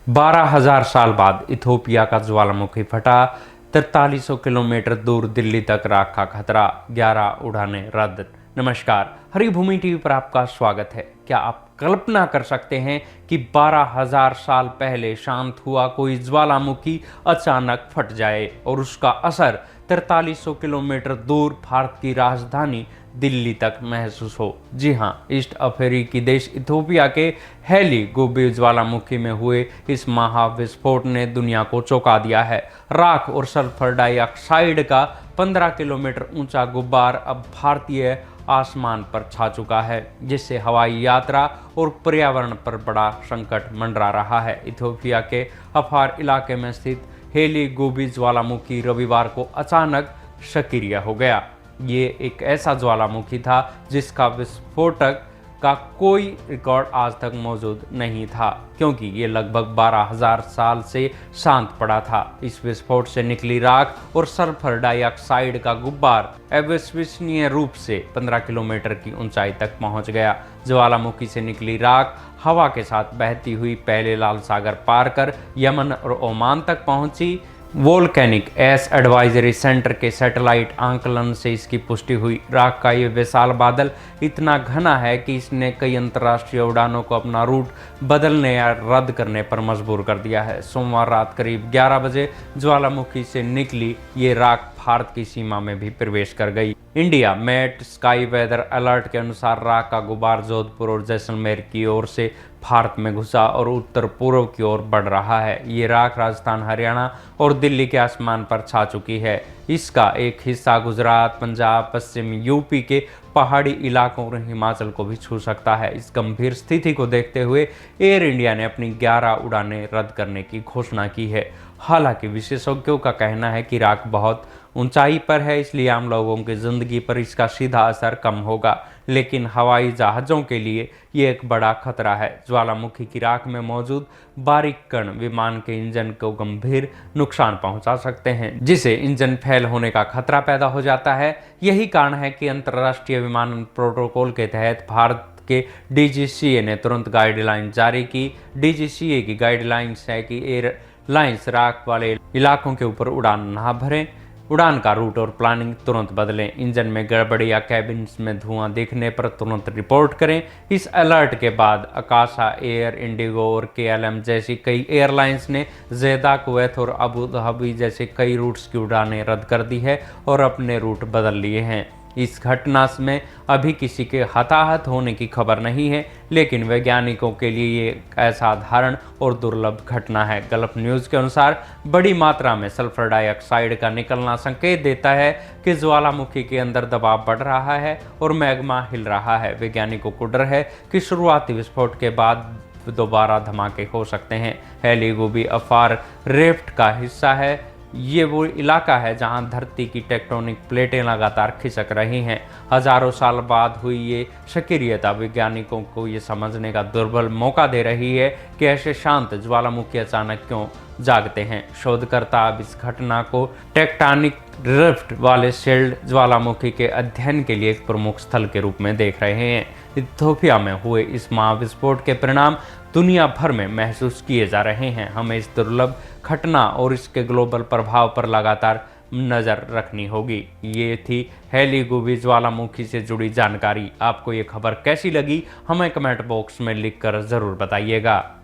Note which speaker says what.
Speaker 1: 12,000 साल बाद इथोपिया का ज्वालामुखी फटा। 4300 किलोमीटर दूर दिल्ली तक राख का खतरा। 11 उड़ानें रद्द। नमस्कार, हरी भूमि टीवी पर आपका स्वागत है। क्या आप कल्पना कर सकते हैं कि 12,000 साल पहले शांत हुआ कोई ज्वालामुखी अचानक फट जाए और उसका असर 4300 किलोमीटर दूर भारत की राजधानी दिल्ली तक महसूस हो? जी हां, ईस्ट अफ्रीकी देश इथोपिया के हेली गोबी ज्वालामुखी में हुए इस महाविस्फोट ने दुनिया को चौंका दिया है। राख और सल्फर डाइऑक्साइड का 15 किलोमीटर ऊंचा गुब्बार अब भारतीय आसमान पर छा चुका है, जिससे हवाई यात्रा और पर्यावरण पर बड़ा संकट मंडरा रहा है। इथोपिया के अफार इलाके में स्थित हेली गोबी ज्वालामुखी रविवार को अचानक सक्रिय हो गया। ये एक ऐसा ज्वालामुखी था जिसका विस्फोटक का कोई रिकॉर्ड आज तक मौजूद नहीं था, क्योंकि ये लगभग 12,000 साल से शांत पड़ा था। इस विस्फोट से निकली राख और सल्फर डाइऑक्साइड का गुब्बार अविश्वसनीय रूप से 15 किलोमीटर की ऊंचाई तक पहुंच गया। ज्वालामुखी से निकली राख हवा के साथ बहती हुई पहले लाल सागर पार कर यमन और ओमान तक पहुंची। वोल्केनिक एस एडवाइजरी सेंटर के सैटेलाइट आंकलन से इसकी पुष्टि हुई। राख का ये विशाल बादल इतना घना है कि इसने कई अंतर्राष्ट्रीय उड़ानों को अपना रूट बदलने या रद्द करने पर मजबूर कर दिया है। सोमवार रात करीब 11 बजे ज्वालामुखी से निकली ये राख भारत की सीमा में भी प्रवेश कर गई। India Met Sky weather alert के अनुसार राख का गुब्बार जोधपुर और जैसलमेर की ओर से भारत में घुसा और उत्तर पूर्व की ओर बढ़ रहा है। ये राख राजस्थान, हरियाणा और दिल्ली के आसमान पर छा चुकी है। इसका एक हिस्सा गुजरात, पंजाब, पश्चिम यूपी के पहाड़ी इलाकों और हिमाचल को भी छू सकता है। इस गंभीर स्थिति को देखते हुए एयर इंडिया ने अपनी 11 उड़ानें रद्द करने की घोषणा की है। हालांकि विशेषज्ञों का कहना है कि राख बहुत ऊंचाई पर है, इसलिए आम लोगों की जिंदगी पर इसका सीधा असर कम होगा, लेकिन हवाई जहाज़ों के लिए ये एक बड़ा खतरा है। ज्वालामुखी की राख में मौजूद बारीक कण विमान के इंजन को गंभीर नुकसान पहुंचा सकते हैं, जिससे इंजन फेल होने का खतरा पैदा हो जाता है। यही कारण है कि अंतर्राष्ट्रीय विमानन प्रोटोकॉल के तहत भारत के डीजीसीए ने तुरंत गाइडलाइन जारी की। डीजीसीए की गाइडलाइंस है कि एयरलाइंस राख वाले इलाकों के ऊपर उड़ान ना भरें, उड़ान का रूट और प्लानिंग तुरंत बदलें, इंजन में गड़बड़ी या कैबिन में धुआं दिखने पर तुरंत रिपोर्ट करें। इस अलर्ट के बाद आकाशा एयर, इंडिगो और केएलएम जैसी कई एयरलाइंस ने जेदा, कुवैत और अबू धाबी जैसे कई रूट्स की उड़ानें रद्द कर दी है और अपने रूट बदल लिए हैं। इस घटना में अभी किसी के हताहत होने की खबर नहीं है, लेकिन वैज्ञानिकों के लिए ये एक असाधारण और दुर्लभ घटना है। गल्फ न्यूज़ के अनुसार बड़ी मात्रा में सल्फर डाइऑक्साइड का निकलना संकेत देता है कि ज्वालामुखी के अंदर दबाव बढ़ रहा है और मैग्मा हिल रहा है। वैज्ञानिकों को डर है कि शुरुआती विस्फोट के बाद दोबारा धमाके हो सकते हैं। हेली गोबी अफार रिफ्ट का हिस्सा है। ये वो इलाका है जहां धरती की टेक्टोनिक प्लेटें लगातार खिसक रही हैं। हजारों साल बाद हुई ये सक्रियता वैज्ञानिकों को ये समझने का दुर्बल मौका दे रही है कि ऐसे शांत ज्वालामुखी अचानक क्यों जागते हैं। शोधकर्ता अब इस घटना को टेक्टोनिक रिफ्ट वाले शिल्ड ज्वालामुखी के अध्ययन के लिए एक प्रमुख स्थल के रूप में देख रहे हैं। इथोपिया में हुए इस महाविस्फोट के परिणाम दुनिया भर में महसूस किए जा रहे हैं। हमें इस दुर्लभ घटना और इसके ग्लोबल प्रभाव पर लगातार नज़र रखनी होगी। ये थी हेली गोबी ज्वालामुखी से जुड़ी जानकारी। आपको ये खबर कैसी लगी, हमें कमेंट बॉक्स में लिखकर ज़रूर बताइएगा।